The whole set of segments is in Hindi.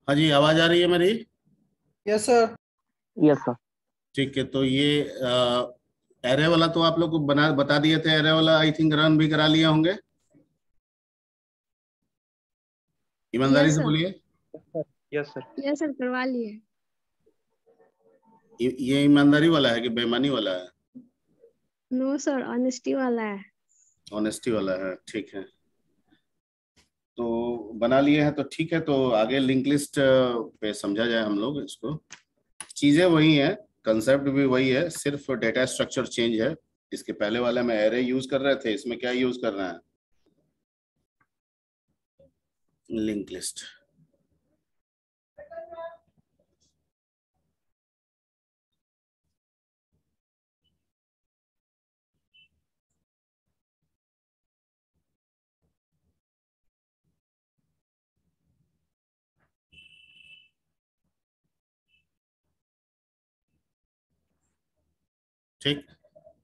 हाँ जी, आवाज आ रही है मेरी? Yes sir. Yes sir. ठीक है, तो ये एरे वाला तो आप लोग को बता दिए थे। एरे वाला आई थिंक रन भी करा लिए होंगे। ईमानदारी से बोलिए। Yes sir. यस सर, करवा लिए। ये ईमानदारी वाला है कि बेईमानी वाला है? नो सर, ऑनेस्टी वाला है। ऑनेस्टी वाला है, ठीक है। तो बना लिए हैं तो ठीक है। तो आगे लिंक लिस्ट पे समझा जाए हम लोग इसको। चीजें वही है, कंसेप्ट भी वही है, सिर्फ डेटा स्ट्रक्चर चेंज है। इसके पहले वाले में एरे यूज कर रहे थे, इसमें क्या यूज कर रहे हैं? Link list. ठीक,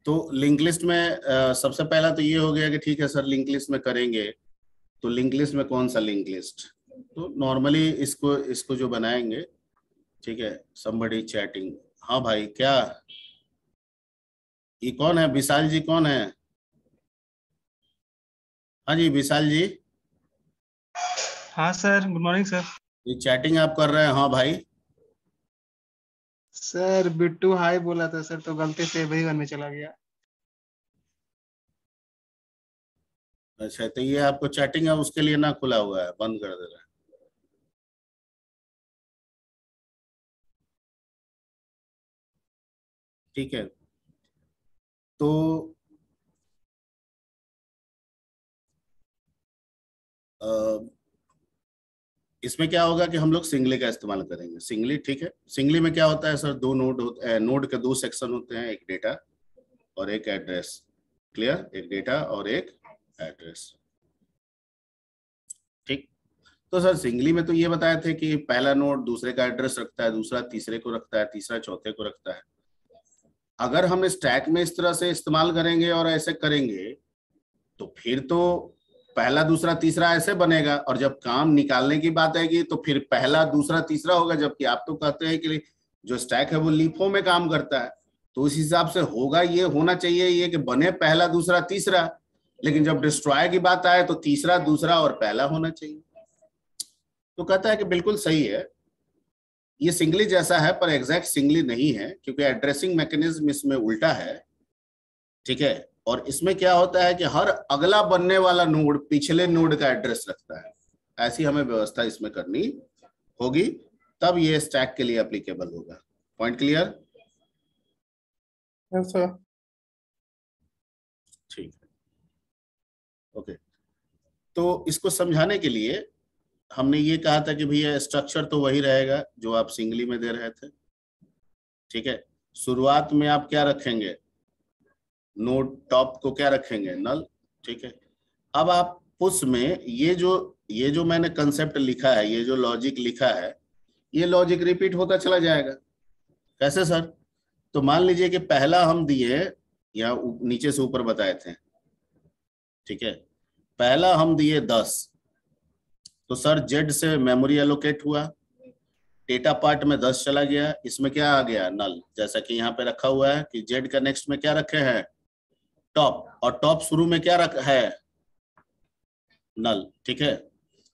तो लिंक लिस्ट में सबसे पहला तो ये हो गया कि ठीक है सर लिंक लिस्ट में करेंगे। तो लिंक लिस्ट में कौन सा लिंक लिस्ट? तो नॉर्मली इसको जो बनाएंगे, ठीक है, somebody चैटिंग। हाँ भाई, क्या ये कौन है? विशाल जी कौन है? हाँ जी विशाल जी। हाँ सर, गुड मॉर्निंग सर। ये चैटिंग आप कर रहे हैं? हाँ भाई। सर बिट्टू हाय बोला था सर, तो गलती से वही करने चला गया। अच्छा, तो ये आपको चैटिंग है उसके लिए ना खुला हुआ है, बंद कर दे रहा है। ठीक है, तो इसमें क्या होगा कि हम लोग सिंगली का इस्तेमाल करेंगे। सिंगली, ठीक है। सिंगली में क्या होता है सर? दो नोड के दो सेक्शन होते हैं, एक डेटा और एक एड्रेस। क्लियर? एक डेटा और एक एड्रेस। ठीक, तो सर सिंगली में तो ये बताए थे कि पहला नोड दूसरे का एड्रेस रखता है, दूसरा तीसरे को रखता है, तीसरा चौथे को रखता है। अगर हम स्टैक में इस तरह से इस्तेमाल करेंगे और ऐसे करेंगे तो फिर तो पहला दूसरा तीसरा ऐसे बनेगा, और जब काम निकालने की बात आएगी तो फिर पहला दूसरा तीसरा होगा। जबकि आप तो कहते हैं कि जो स्टैक है वो लीफो में काम करता है, तो उस हिसाब से होगा, ये होना चाहिए ये कि बने पहला दूसरा तीसरा। लेकिन जब डिस्ट्रॉय की बात आए तो तीसरा दूसरा और पहला होना चाहिए। तो कहता है कि बिल्कुल सही है, ये सिंगली जैसा है पर एग्जैक्ट सिंगली नहीं है, क्योंकि एड्रेसिंग मैकेनिज्म इसमें उल्टा है। ठीक है, और इसमें क्या होता है कि हर अगला बनने वाला नोड पिछले नोड का एड्रेस रखता है। ऐसी हमें व्यवस्था इसमें करनी होगी, तब ये स्टैक के लिए एप्लीकेबल होगा। Point clear? Yes sir. ठीक है, ओके। तो इसको समझाने के लिए हमने ये कहा था कि भैया स्ट्रक्चर तो वही रहेगा जो आप सिंगली में दे रहे थे। ठीक है, शुरुआत में आप क्या रखेंगे? नोड टॉप को क्या रखेंगे? नल। ठीक है, अब आप पुश में ये जो मैंने कंसेप्ट लिखा है, ये जो लॉजिक लिखा है, ये लॉजिक रिपीट होता चला जाएगा। कैसे सर? तो मान लीजिए कि पहला हम दिए, या नीचे से ऊपर बताए थे, ठीक है, पहला हम दिए 10, तो सर जेड से मेमोरी एलोकेट हुआ, डेटा पार्ट में 10 चला गया, इसमें क्या आ गया? नल। जैसा कि यहाँ पे रखा हुआ है कि जेड का नेक्स्ट में क्या रखे हैं? टॉप, और टॉप शुरू में क्या रखा है? नल। ठीक है,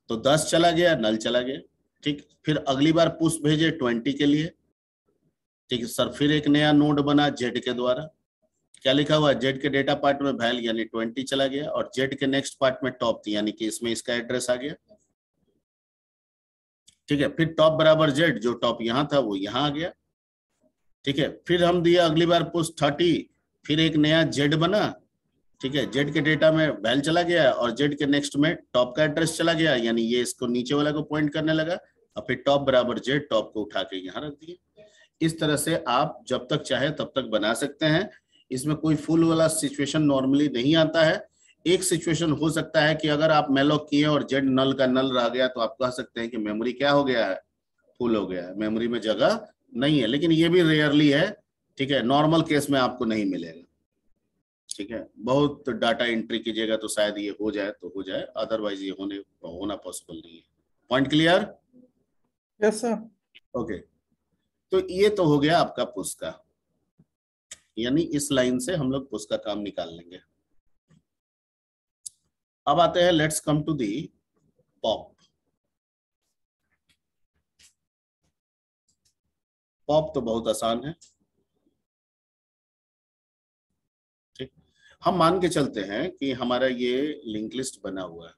तो 10 चला गया, नल चला गया। ठीक, फिर अगली बार पुश भेजे 20 के लिए। ठीक है सर, फिर एक नया नोड बना जेड के द्वारा, क्या लिखा हुआ है? जेड के डेटा पार्ट में वैल यानी 20 चला गया, और जेड के नेक्स्ट पार्ट में टॉप थी, यानी कि इसमें इसका एड्रेस आ गया। ठीक है, फिर टॉप बराबर जेड, जो टॉप यहाँ था वो यहाँ आ गया। ठीक है, फिर हम दिया अगली बार पुश 30, फिर एक नया जेड बना। ठीक है, जेड के डेटा में वैल चला गया, और जेड के नेक्स्ट में टॉप का एड्रेस चला गया, यानी ये इसको नीचे वाला को पॉइंट करने लगा, और फिर टॉप बराबर जेड, टॉप को उठा के यहाँ रख दिए। इस तरह से आप जब तक चाहे तब तक बना सकते हैं। इसमें कोई फुल वाला सिचुएशन नॉर्मली नहीं आता है। एक सिचुएशन हो सकता है कि अगर आप मैलोक किए और जेड नल का नल रह गया तो आप कह सकते हैं कि मेमोरी क्या हो गया है, फुल हो गया है, मेमोरी में जगह नहीं है। लेकिन ये भी रेयरली है, ठीक है, नॉर्मल केस में आपको नहीं मिलेगा। ठीक है, बहुत डाटा एंट्री कीजिएगा तो शायद ये हो जाए तो हो जाए, अदरवाइज ये होना पॉसिबल नहीं है। Point clear? Yes sir. Okay, तो ये तो हो गया आपका पुश का, यानी इस लाइन से हम लोग पुश का काम निकाल लेंगे। अब आते हैं, let's come to the pop. Pop तो बहुत आसान है। ठीक, हम मान के चलते हैं कि हमारा ये लिंक लिस्ट बना हुआ है।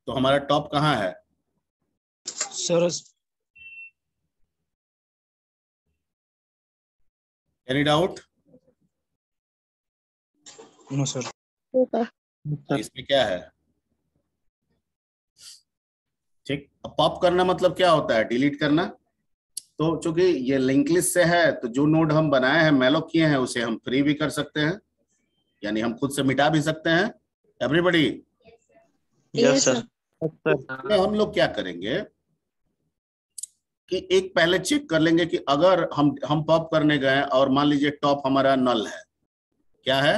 तो हमारा टॉप कहाँ है? Sir any doubt? No sir. इसमें क्या है? ठीक, अब पॉप करना मतलब क्या होता है? डिलीट करना। तो चूंकि ये लिंक लिस्ट से है तो जो नोड हम बनाए हैं, मैलोक किए हैं, उसे हम फ्री भी कर सकते हैं, यानी हम खुद से मिटा भी सकते हैं। एवरीबॉडी? Yes sir. हम लोग क्या करेंगे कि एक पहले चेक कर लेंगे कि अगर हम पॉप करने गए और मान लीजिए टॉप हमारा नल है, क्या है,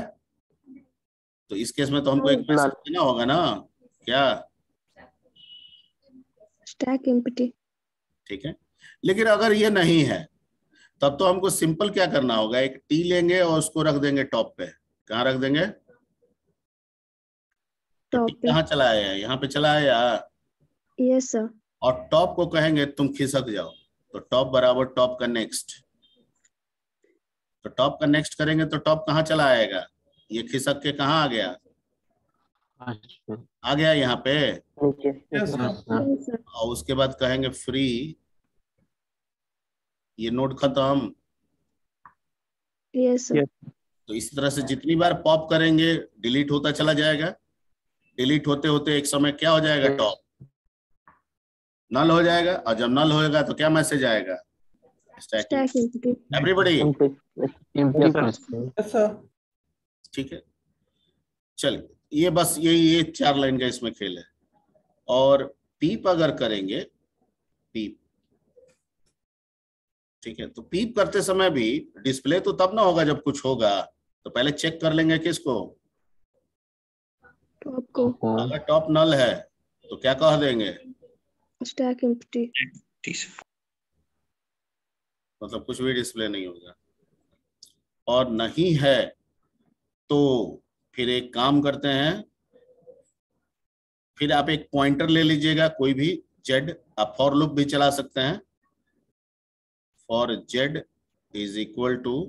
तो इस केस में तो हमको एक मैसेज देना होगा ना, क्या? Stack empty. ठीक है, लेकिन अगर ये नहीं है तब तो हमको सिंपल क्या करना होगा, एक टी लेंगे और उसको रख देंगे टॉप पे। कहाँ रख देंगे? तो टॉप टी पे। कहाँ चला है? यहाँ पे चला है यार। Yes sir. और टॉप को कहेंगे तुम खिसक जाओ, तो टॉप बराबर टॉप का नेक्स्ट। तो टॉप का नेक्स्ट करेंगे तो टॉप कहाँ चला आएगा? ये खिसक के कहाँ आ गया? आ गया यहाँ पे। Yes sir. Yes sir. और उसके बाद कहेंगे फ्री, ये नोड खत्म। Yes sir. तो इसी तरह से जितनी बार पॉप करेंगे डिलीट होता चला जाएगा। डिलीट होते होते एक समय क्या हो जाएगा? टॉप नल हो जाएगा, और जब नल होएगा तो क्या मैसेज आएगा? Stack empty. Everybody? Yes sir. ठीक है, चलिए, ये बस ये 4 लाइन का इसमें खेल है। और पीप अगर करेंगे, पीप, ठीक है, तो पीप करते समय भी डिस्प्ले तो तब ना होगा जब कुछ होगा, तो पहले चेक कर लेंगे किसको? टॉप को। अगर टॉप नल है तो क्या कह देंगे? Stack empty. मतलब कुछ भी डिस्प्ले नहीं होगा। और नहीं है तो फिर एक काम करते हैं, फिर आप एक पॉइंटर ले लीजिएगा कोई भी, जेड, आप फॉर लूप भी चला सकते हैं। For Z is equal to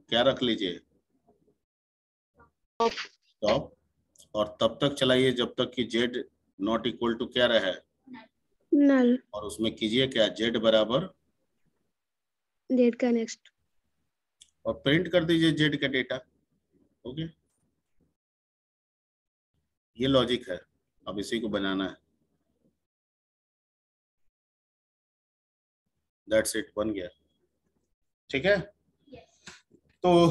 क्या रख लीजिए? टॉप। और तब तक चलाइए जब तक कि जेड नॉट इक्वल टू क्या रहे, नल। और उसमें कीजिए क्या, जेड बराबर, जेड का नेक्स्ट। और प्रिंट कर दीजिए जेड का डेटा। ओके, ये लॉजिक है, अब इसी को बनाना है। दैट्स इट, बन गया। ठीक है, तो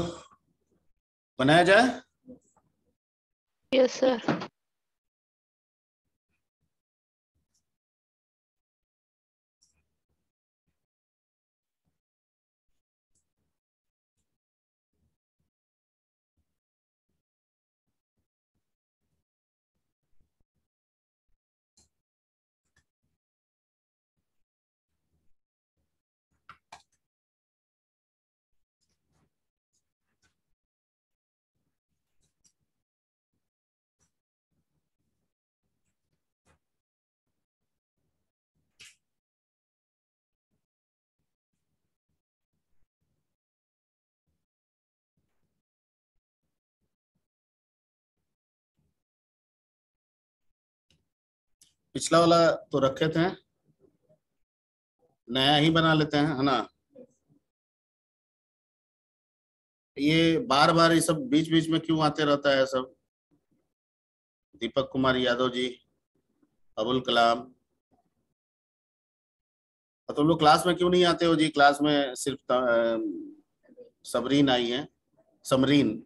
बनाया जाए। Yes sir. पिछला वाला तो रखे थे, नया ही बना लेते हैं, है ना? ये बार बार ये सब बीच बीच में क्यों आते रहता है सब? दीपक कुमार यादव जी, अबुल कलाम, तो तुम लोग क्लास में क्यों नहीं आते हो जी? क्लास में सिर्फ सबरीन आई है, समरीन।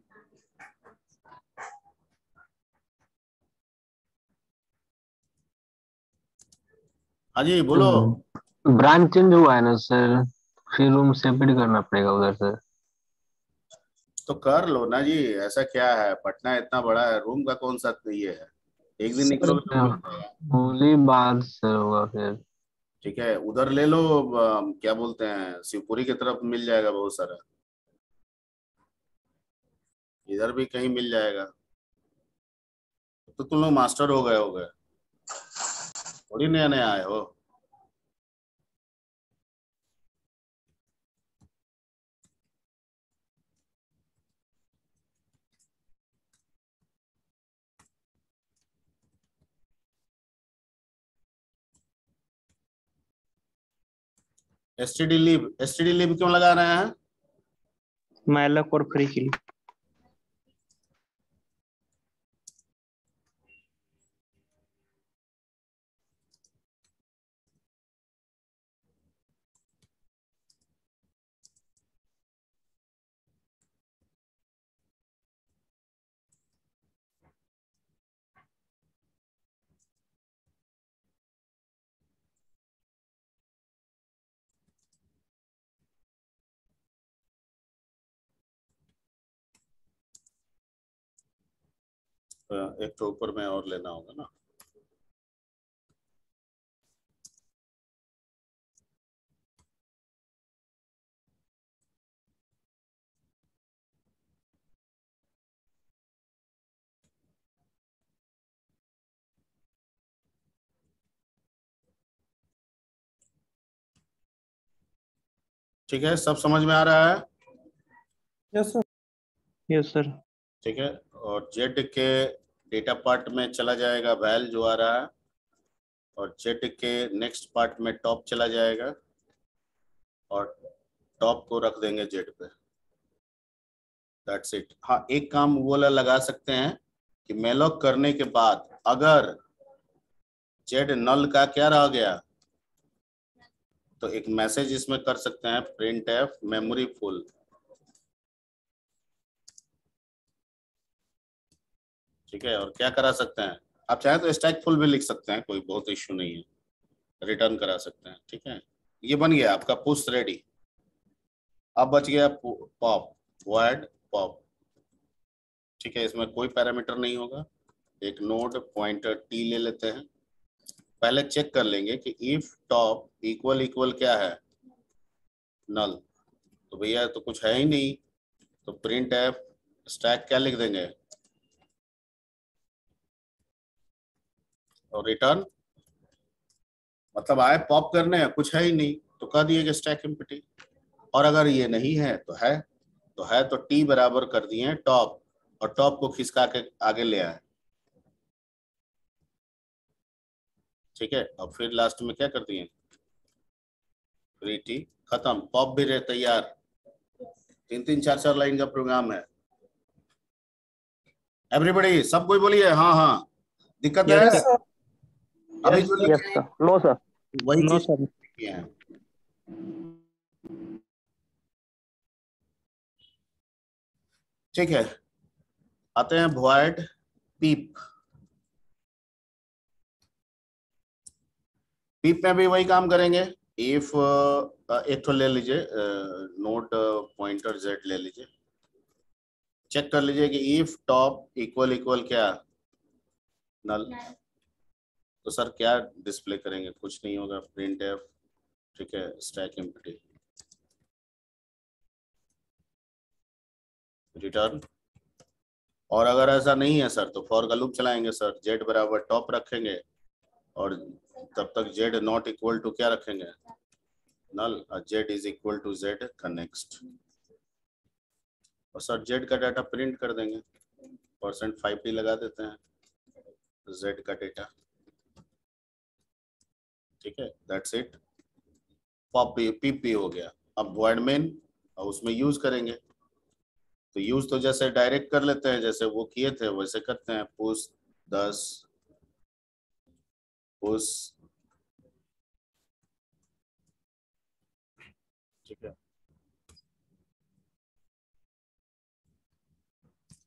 हाँ जी बोलो। ब्रांच चेंज हुआ है ना सर, फिर रूम सेपरेट करना पड़ेगा उधर से। तो कर लो ना जी, ऐसा क्या है, पटना इतना बड़ा है, रूम का कौन सा ये है, एक दिन सर, निकलोगे तो मिल जाएगा। होली बाद सर होगा फिर। ठीक है, उधर ले लो, क्या बोलते हैं, शिवपुरी की तरफ मिल जाएगा बहुत सारा, इधर भी कहीं मिल जाएगा। तो तुम लोग मास्टर हो गए, थोड़ी नया नया आए हो। एसटीडी लीव क्यों लगा रहे हैं? मैलक और फ्री के लिए। एक तो ऊपर में और लेना होगा ना। ठीक है, सब समझ में आ रहा है? Yes sir. Yes sir. ठीक है, और जेड के डेटा पार्ट में चला जाएगा वैल जो आ रहा है, और जेड के नेक्स्ट पार्ट में टॉप चला जाएगा, और टॉप को रख देंगे जेड पे। That's it. हाँ, एक काम वो वाला लगा सकते हैं कि मेलॉक करने के बाद अगर जेड नल का क्या रह गया, तो एक मैसेज इसमें कर सकते हैं, प्रिंट एफ मेमोरी फुल। ठीक है, और क्या करा सकते हैं, आप चाहे तो स्टैक फुल भी लिख सकते हैं, कोई बहुत इश्यू नहीं है, रिटर्न करा सकते हैं। ठीक है, ये बन गया आपका पुश रेडी। अब बच गया पॉप, वॉइड पॉप। ठीक है, इसमें कोई पैरामीटर नहीं होगा, एक नोड पॉइंटर टी ले लेते हैं। पहले चेक कर लेंगे कि इफ टॉप इक्वल इक्वल क्या है, नल। तो भैया तो कुछ है ही नहीं, तो प्रिंट एफ स्टैक क्या लिख देंगे, और रिटर्न, मतलब आए पॉप करने, कुछ है ही नहीं तो कह दिए कि स्टैक एम्प्टी। और अगर ये नहीं है तो टी बराबर कर दिए टॉप, और टॉप को खिसका के आगे ले आए। ठीक है, और फिर लास्ट में क्या कर दिए, फ्री टी, खत्म, पॉप भी रहे तैयार। 3-3 4-4 लाइन का प्रोग्राम है। एवरीबॉडी, सब कोई बोलिए हाँ हाँ, दिक्कत है? Yes sir. अभी जो यस लिखे सर। No sir. वही नो चीज सर। किए हैं। ठीक है, आते हैं वॉइड पीप। पीप में भी वही काम करेंगे। इफ एक तो ले लीजिए, नोड पॉइंटर जेड ले लीजिए, चेक कर लीजिए कि इफ टॉप इक्वल इक्वल क्या, नल। तो सर क्या डिस्प्ले करेंगे, कुछ नहीं होगा, प्रिंट एफ। ठीक है, स्टैक एम्प्टी, रिटर्न। और अगर ऐसा नहीं है सर, तो फॉर का लूप चलाएंगे सर, जेड बराबर टॉप रखेंगे, और तब तक जेड नॉट इक्वल टू क्या रखेंगे, नल, और Z is equal to Z का नेक्स्ट, और सर जेड का डाटा प्रिंट कर देंगे, %5t लगा देते हैं, जेड का डेटा। ठीक है, दैट्स इट, पॉप पीपी हो गया। अब वॉइड मेन, और उसमें यूज करेंगे, तो यूज तो जैसे डायरेक्ट कर लेते हैं, जैसे वो किए थे वैसे करते हैं। पुश 10, पुश, ठीक है।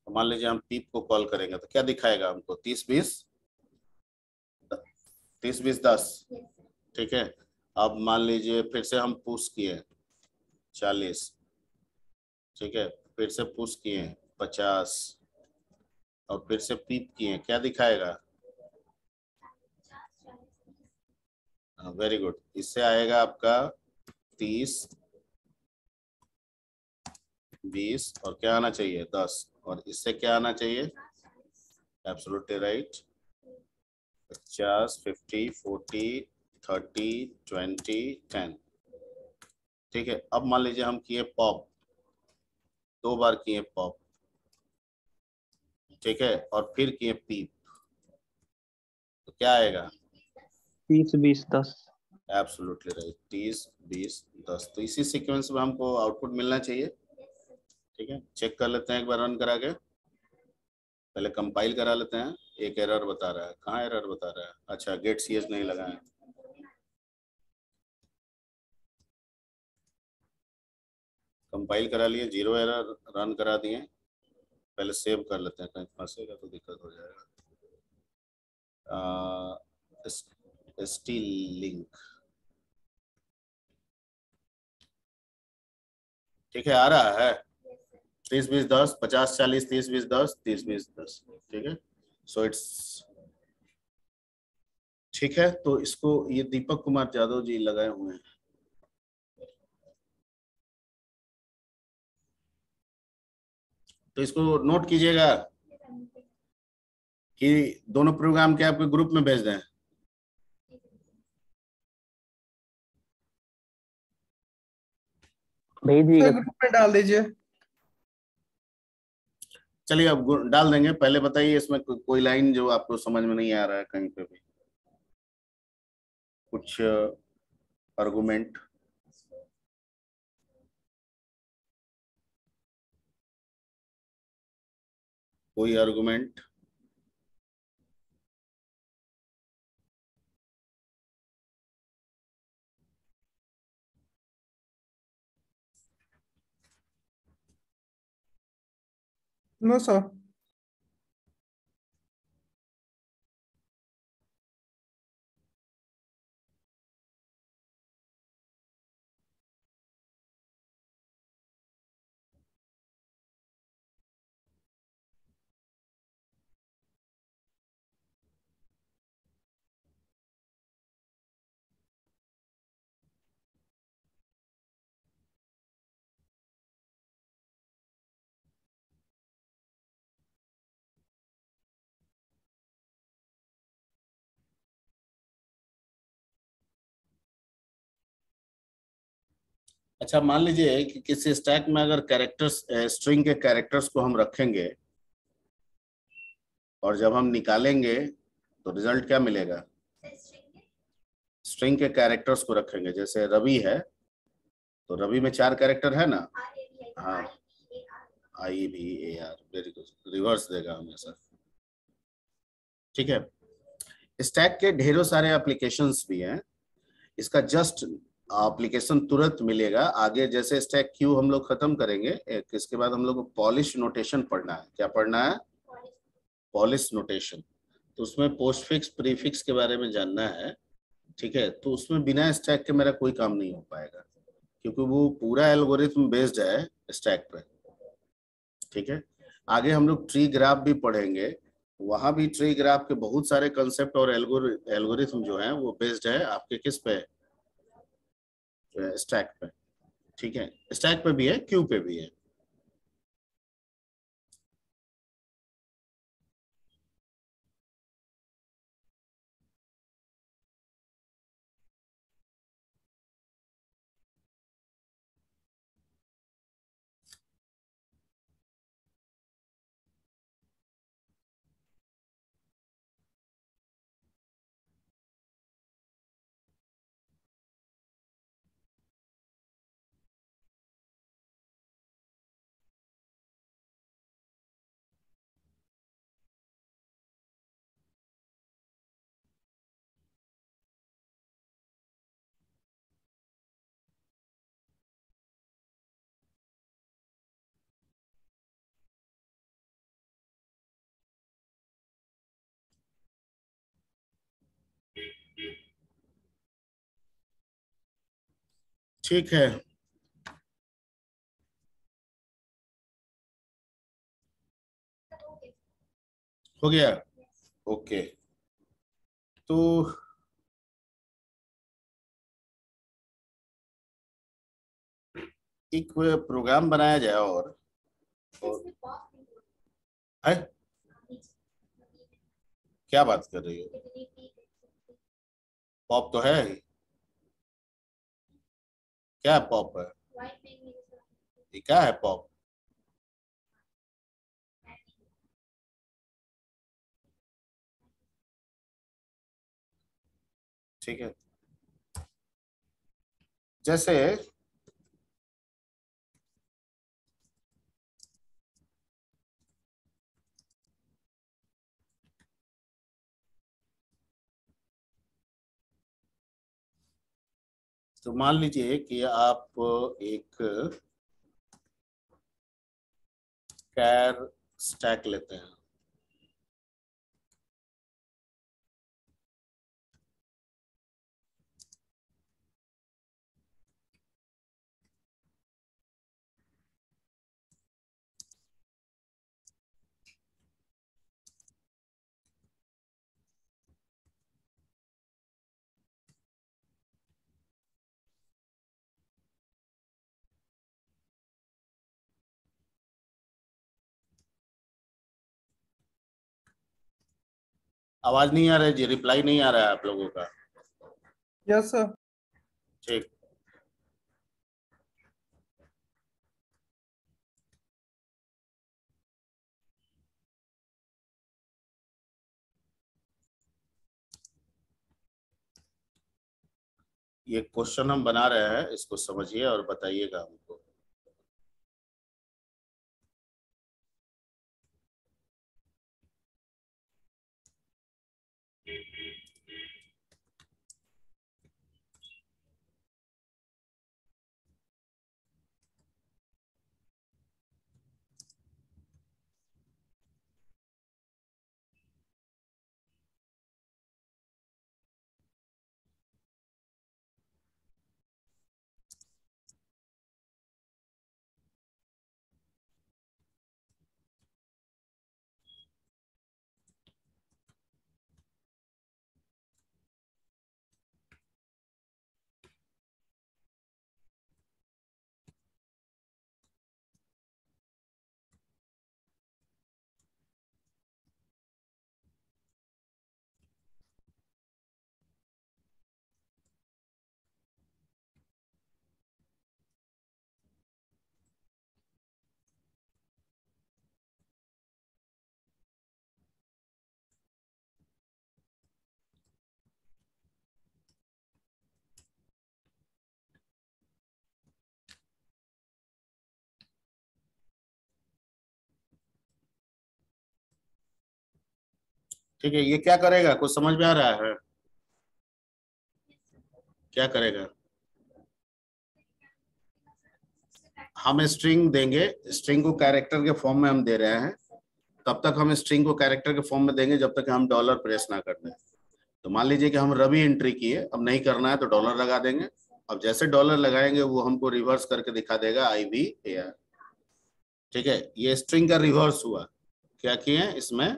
तो मान लीजिए हम पीप को कॉल करेंगे तो क्या दिखाएगा हमको? 30 20, 30 20 10, ठीक है। अब मान लीजिए फिर से हम पुश किए 40, ठीक है। फिर से पुश किए 50 और फिर से पीप किए, क्या दिखाएगा? Very good. इससे आएगा आपका 30 20 और क्या आना चाहिए? 10। और इससे क्या आना चाहिए? Absolutely right. 50 50 40 30 20 10, ठीक है। अब मान लीजिए हम किए पॉप, 2 बार किए पॉप, ठीक है, और फिर किए पीप, तो क्या आएगा? 30 20 10। Absolutely right, 30 20 10। तो इसी सीक्वेंस में हमको आउटपुट मिलना चाहिए, ठीक है। चेक कर लेते हैं एक बार रन करा के, पहले कंपाइल करा लेते हैं। एक एरर बता रहा है, कहाँ एरर बता रहा है? अच्छा, गेट सी एच नहीं लगा है। कंपाइल करा लिए, 0 एरर, रन करा दिए। पहले सेव कर लेते हैं, कहीं फंसेगा तो दिक्कत हो जाएगा। स्टी लिंक, ठीक है, आ रहा है। 30 20 10, 50 40 30 20 10, 30 20 10, ठीक है। सो इट्स ठीक है। तो इसको ये दीपक कुमार यादव जी लगाए हुए हैं। तो इसको नोट कीजिएगा कि दोनों प्रोग्राम के आपके ग्रुप में भेज दें। भेज सर दिएगा। ग्रुप में डाल दीजिए। चलिए अब डाल देंगे। पहले बताइए इसमें कोई लाइन जो आपको समझ में नहीं आ रहा है कहीं पे भी, कुछ आर्गुमेंट। कोई आर्गुमेंट? No sir. अच्छा, मान लीजिए कि किसी स्टैक में अगर कैरेक्टर्स, स्ट्रिंग के कैरेक्टर्स को हम रखेंगे और जब हम निकालेंगे तो रिजल्ट क्या मिलेगा? स्ट्रिंग के कैरेक्टर्स को रखेंगे, जैसे रवि है तो रवि में 4 कैरेक्टर है ना। हाँ, IVAR, वेरी गुड, रिवर्स देगा हमेशा, ठीक है। स्टैक के ढेरों सारे एप्लीकेशंस भी हैं। इसका जस्ट एप्लीकेशन तुरंत मिलेगा आगे। जैसे स्टैक क्यू हम लोग खत्म करेंगे एक, इसके बाद हम लोग को पॉलिश नोटेशन पढ़ना है। क्या पढ़ना है? Polish notation. तो उसमें पोस्टफिक्स प्रीफिक्स के बारे में जानना है, ठीक है। तो उसमें बिना स्टैक के मेरा कोई काम नहीं हो पाएगा, क्योंकि वो पूरा एल्गोरिथम बेस्ड है स्टैक पे, ठीक है। आगे हम लोग ट्री ग्राफ भी पढ़ेंगे, वहां भी ट्री ग्राफ के बहुत सारे कंसेप्ट और एल्गोरिथम जो है वो बेस्ड है आपके किस पे? स्टैक पे, ठीक है। स्टैक पे भी है, क्यू पे भी है। ठीक है, हो गया। ओके, तो एक प्रोग्राम बनाया जाए और है? क्या बात कर रही हो? पॉप तो है ही। क्या पॉप है? ये क्या है पॉप? ठीक है, जैसे तो मान लीजिए कि आप एक कैर स्टैक लेते हैं। आवाज नहीं आ रहा है जी, रिप्लाई नहीं आ रहा है आप लोगों का। Yes sir. ठीक, ये क्वेश्चन हम बना रहे हैं, इसको समझिए और बताइएगा हमको। ठीक है, ये क्या करेगा, कुछ समझ में आ रहा है? क्या करेगा? हम स्ट्रिंग देंगे, स्ट्रिंग को कैरेक्टर के फॉर्म में हम दे रहे हैं। तब तक हम स्ट्रिंग को कैरेक्टर के फॉर्म में देंगे जब तक हम डॉलर प्रेस ना कर दें। तो मान लीजिए कि हम रवि एंट्री किए, अब नहीं करना है तो डॉलर लगा देंगे। अब जैसे डॉलर लगाएंगे वो हमको रिवर्स करके दिखा देगा IVAR। ठीक है, ये स्ट्रिंग का रिवर्स हुआ। क्या किए इसमें?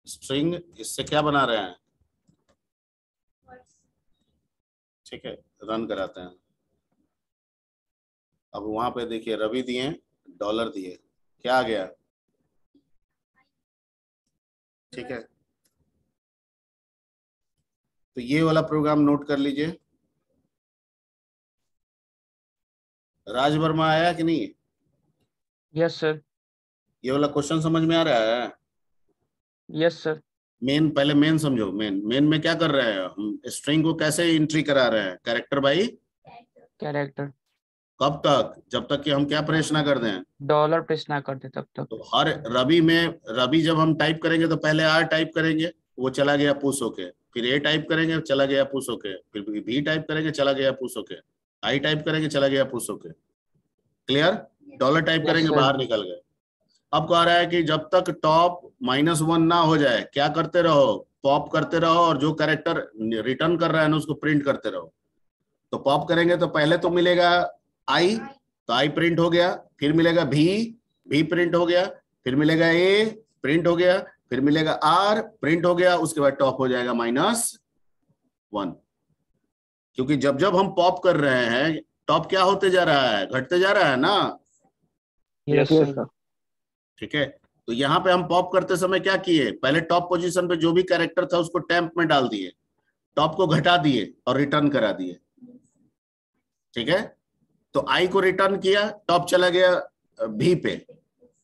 स्ट्रिंग, इससे क्या बना रहे हैं? ठीक है, रन कराते हैं। अब वहां पे देखिए रवि दिए, डॉलर दिए, क्या आ गया? ठीक है, तो ये वाला प्रोग्राम नोट कर लीजिए। राज वर्मा आया कि नहीं? Yes sir. ये वाला क्वेश्चन समझ में आ रहा है? Yes sir. मेन, पहले मेन समझो। मेन में क्या कर रहे हैं हम? स्ट्रिंग को कैसे एंट्री करा रहे हैं? Character by character. कब तक? जब तक कि हम क्या प्रेस ना कर दें, डॉलर प्रेस ना करते तब तक। तो हर रवि में, रवि जब हम टाइप करेंगे तो पहले R टाइप करेंगे, वो चला गया पुश होके, फिर A टाइप करेंगे चला गया पुश होके, फिर B टाइप करेंगे चला गया पुश होके, I टाइप करेंगे चला गया पुश होके। क्लियर? डॉलर टाइप यस करेंगे सर। बाहर निकल गए। अब कह रहा है कि जब तक टॉप -1 ना हो जाए क्या करते रहो? पॉप करते रहो और जो कैरेक्टर रिटर्न कर रहा है ना उसको प्रिंट करते रहो। तो पॉप करेंगे तो पहले तो मिलेगा आई, तो आई प्रिंट हो गया, फिर मिलेगा भी प्रिंट हो गया, फिर मिलेगा ए प्रिंट हो गया, फिर मिलेगा आर प्रिंट हो गया, उसके बाद टॉप हो जाएगा -1। क्योंकि जब जब हम पॉप कर रहे हैं टॉप क्या होते जा रहा है, घटते जा रहा है ना। Yes sir. ठीक है, तो यहाँ पे हम पॉप करते समय क्या किए, पहले टॉप पोजीशन पे जो भी कैरेक्टर था उसको टेम्प में डाल दिए, टॉप को घटा दिए और रिटर्न करा दिए। ठीक है, तो आई को रिटर्न किया, टॉप चला गया भी पे।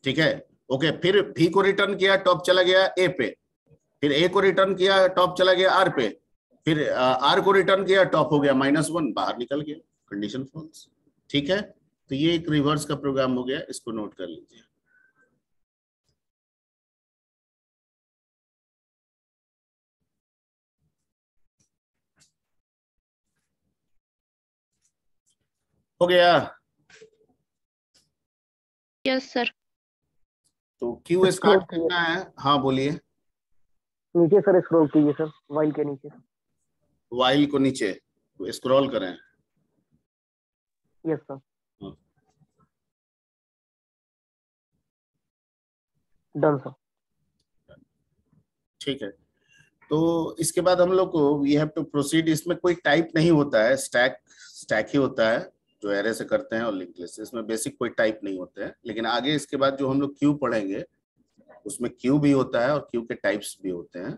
ठीक है, ओके, फिर भी को रिटर्न किया, टॉप चला गया ए पे, फिर ए को रिटर्न किया, टॉप चला गया आर पे, फिर आर को रिटर्न किया, टॉप हो गया -1, बाहर निकल गया, कंडीशन फॉल्स। ठीक है, तो ये एक रिवर्स का प्रोग्राम हो गया, इसको नोट कर लीजिए। हो गया। Yes sir. तो क्यू स्टार्ट करना है। हाँ बोलिए। नीचे सर स्क्रॉल कीजिए सर, वाइल के नीचे। वाइल को नीचे स्क्रॉल करें। Yes sir. Done sir. ठीक है, तो इसके बाद हम लोग को वी हैव टू प्रोसीड। इसमें कोई टाइप नहीं होता है, स्टैक ही होता है जो एरे से करते हैं और लिंक लिस्ट, इसमें बेसिक कोई टाइप नहीं होते हैं। लेकिन आगे इसके बाद जो हम लोग क्यू पढ़ेंगे उसमें क्यू भी होता है और क्यू के टाइप्स भी होते हैं।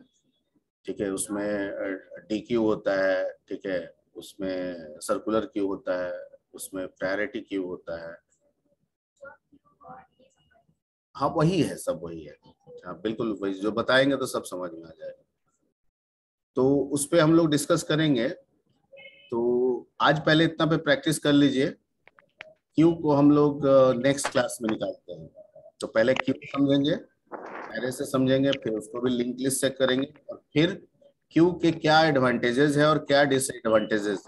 ठीक है, उसमें डी क्यू होता है, ठीक है, उसमें सर्कुलर क्यू होता है, उसमें प्रायोरिटी क्यू होता है। हाँ वही है, सब वही है। हाँ बिल्कुल वही, जो बताएंगे तो सब समझ में आ जाएगा। तो उस पर हम लोग डिस्कस करेंगे। तो आज पहले इतना पे प्रैक्टिस कर लीजिए। क्यू को हम लोग नेक्स्ट क्लास में निकालते हैं। तो पहले क्यू समझेंगे, एरे से समझेंगे, फिर उसको भी लिंक लिस्ट से करेंगे, और फिर क्यू के क्या एडवांटेजेस है और क्या डिसएडवांटेजेस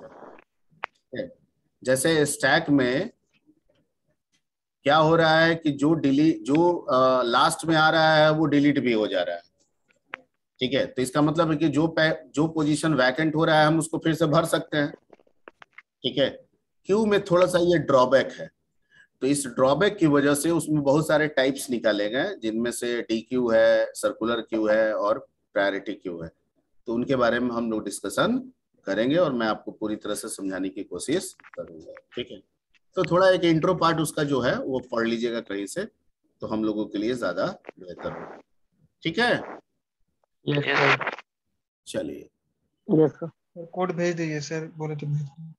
है। जैसे स्टैक में क्या हो रहा है कि जो लास्ट में आ रहा है वो डिलीट भी हो जा रहा है। ठीक है, तो इसका मतलब है कि जो पोजीशन वैकेंट हो रहा है हम उसको फिर से भर सकते हैं। ठीक है, क्यू में थोड़ा सा ये ड्रॉबैक है। तो इस ड्रॉबैक की वजह से उसमें बहुत सारे टाइप्स निकाले गए, जिनमें से डी क्यू है, सर्कुलर क्यू है और प्रायोरिटी क्यू है। तो उनके बारे में हम लोग डिस्कशन करेंगे और मैं आपको पूरी तरह से समझाने की कोशिश करूंगा। ठीक है, तो थोड़ा एक इंट्रो पार्ट उसका जो है वो पढ़ लीजिएगा कहीं से, तो हम लोगों के लिए ज्यादा बेहतर होगा। ठीक है, यस सर। चलिए। Yes sir. कोड भेज दीजिए सर, बोले तो भेज दीजिए।